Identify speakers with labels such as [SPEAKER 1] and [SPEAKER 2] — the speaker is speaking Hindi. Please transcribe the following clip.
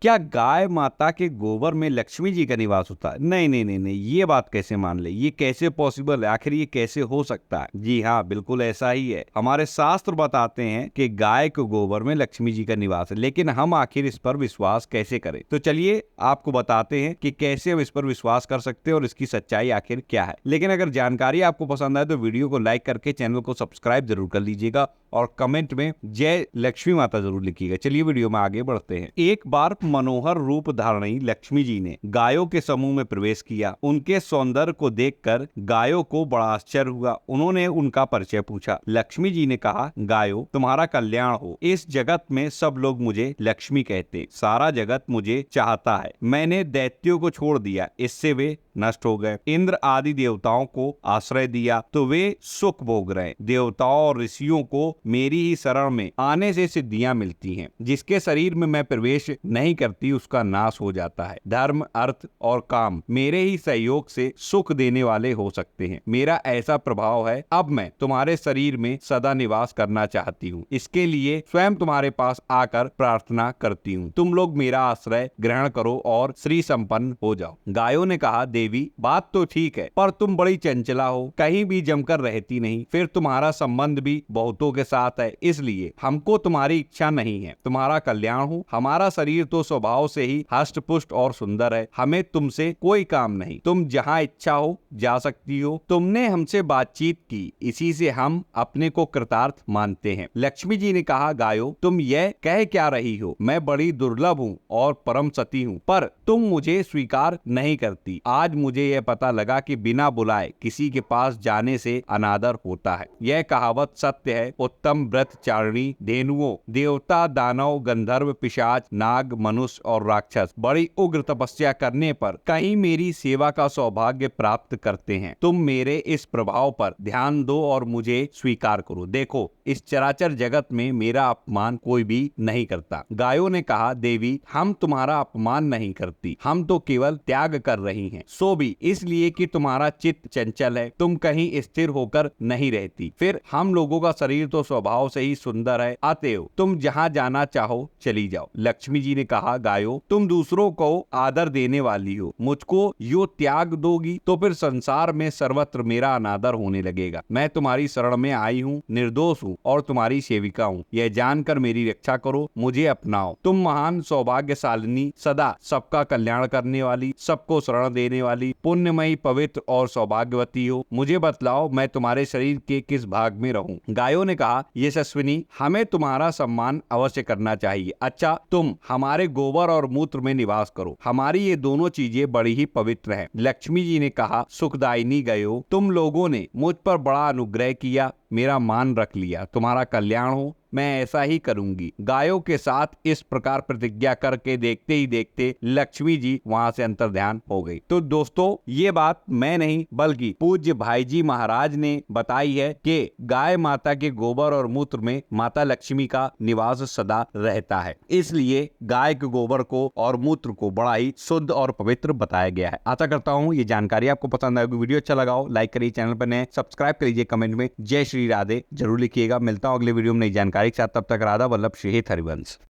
[SPEAKER 1] क्या गाय माता के गोबर में लक्ष्मी जी का निवास होता है? नहीं नहीं नहीं नहीं, ये बात कैसे मान ले, ये कैसे पॉसिबल है, आखिर ये कैसे हो सकता है? जी हाँ, बिल्कुल ऐसा ही है। हमारे शास्त्र बताते हैं कि गाय के गोबर में लक्ष्मी जी का निवास है, लेकिन हम आखिर इस पर विश्वास कैसे करें? तो चलिए आपको बताते हैं कि कैसे हम इस पर विश्वास कर सकते हैं और इसकी सच्चाई आखिर क्या है। लेकिन अगर जानकारी आपको पसंद आए तो वीडियो को लाइक करके चैनल को सब्सक्राइब जरूर कर लीजिएगा और कमेंट में जय लक्ष्मी माता जरूर लिखिएगा। चलिए वीडियो में आगे बढ़ते हैं। एक बार मनोहर रूप धारणी लक्ष्मी जी ने गायों के समूह में प्रवेश किया। उनके सौंदर्य को देखकर गायों को बड़ा आश्चर्य हुआ। उन्होंने उनका परिचय पूछा। लक्ष्मी जी ने कहा, गायों, तुम्हारा कल्याण हो। इस जगत में सब लोग मुझे लक्ष्मी कहते, सारा जगत मुझे चाहता है। मैंने दैत्यों को छोड़ दिया, इससे वे नष्ट हो गए। इंद्र आदि देवताओं को आश्रय दिया तो वे सुख भोग रहे। देवताओं और ऋषियों को मेरी ही शरण में आने से सिद्धियां मिलती हैं। जिसके शरीर में मैं प्रवेश नहीं करती उसका नाश हो जाता है। धर्म, अर्थ और काम मेरे ही सहयोग से सुख देने वाले हो सकते हैं। मेरा ऐसा प्रभाव है, अब मैं तुम्हारे शरीर में सदा निवास करना चाहती हूँ। इसके लिए स्वयं तुम्हारे पास आकर प्रार्थना करती हूँ। तुम लोग मेरा आश्रय ग्रहण करो और श्री संपन्न हो जाओ। गायों ने कहा, देवी, बात तो ठीक है, पर तुम बड़ी चंचला हो, कहीं भी जमकर रहती नहीं। फिर तुम्हारा संबंध भी बहुतों के साथ है, इसलिए हमको तुम्हारी इच्छा नहीं है। तुम्हारा कल्याण हो। हमारा शरीर तो स्वभाव से ही हष्ट पुष्ट और सुंदर है। हमें तुमसे कोई काम नहीं। तुम जहाँ इच्छा हो जा सकती हो। तुमने हमसे बातचीत की, इसी से हम अपने को कृतार्थ मानते हैं। लक्ष्मी जी ने कहा, गायों, तुम यह कह क्या रही हो? मैं बड़ी दुर्लभ हूँ और परम सती हूँ, पर तुम मुझे स्वीकार नहीं करती। आज मुझे यह पता लगा कि बिना बुलाए किसी के पास जाने से अनादर होता है। यह कहावत सत्य है। उत्तम व्रत चारिणी धेनुओं, देवता, दानव, गंधर्व, पिशाच, नाग, मनुष्य और राक्षस बड़ी उग्र तपस्या करने पर कहीं मेरी सेवा का सौभाग्य प्राप्त करते हैं। तुम मेरे इस प्रभाव पर ध्यान दो और मुझे स्वीकार करो। देखो, इस चराचर जगत में मेरा अपमान कोई भी नहीं करता। गायों ने कहा, देवी, हम तुम्हारा अपमान नहीं करती, हम तो केवल त्याग कर रही हैं। सो भी इसलिए कि तुम्हारा चित्त चंचल है, तुम कहीं स्थिर होकर नहीं रहती। फिर हम लोगों का शरीर तो स्वभाव से ही सुंदर है, अतएव तुम जहाँ जाना चाहो चली जाओ। लक्ष्मी जी ने कहा, गायों, तुम दूसरों को आदर देने वाली हो, मुझको यो त्याग दोगी तो फिर संसार में सर्वत्र मेरा अनादर होने लगेगा। मैं तुम्हारी शरण में आई हूँ, निर्दोष हूँ और तुम्हारी सेविका हूँ। यह जानकर मेरी रक्षा करो, मुझे अपनाओ। तुम महान सौभाग्यशालिनी, सदा सबका कल्याण करने वाली, सबको शरण देने वाली, पुण्यमयी, पवित्र और सौभाग्यवती हो। मुझे बतलाओ, मैं तुम्हारे शरीर के किस भाग में रहूं? गायों ने कहा, यशस्विनी, हमें तुम्हारा सम्मान अवश्य करना चाहिए। अच्छा, तुम हमारे गोबर और मूत्र में निवास करो। हमारी ये दोनों चीजें बड़ी ही पवित्र हैं। लक्ष्मी जी ने कहा, सुखदायिनी गायों, तुम लोगों ने मुझ पर बड़ा अनुग्रह किया, मेरा मान रख लिया। तुम्हारा कल्याण हो, मैं ऐसा ही करूंगी। गायों के साथ इस प्रकार प्रतिज्ञा करके देखते ही देखते लक्ष्मी जी वहां से अंतर्ध्यान हो गई। तो दोस्तों, ये बात मैं नहीं बल्कि पूज्य भाईजी महाराज ने बताई है कि गाय माता के गोबर और मूत्र में माता लक्ष्मी का निवास सदा रहता है। इसलिए गाय के गोबर को और मूत्र को बड़ा ही शुद्ध और पवित्र बताया गया है। आशा करता हूँ ये जानकारी आपको पसंद आएगी। वीडियो अच्छा लगा हो, लाइक करिए, चैनल पर नए सब्सक्राइब करिए, कमेंट में जय श्री राधे जरूर लिखिएगा। मिलता हूँ अगले वीडियो में नई जानकारी के साथ। तब तक राधा वल्लभ, श्री हरिवंश।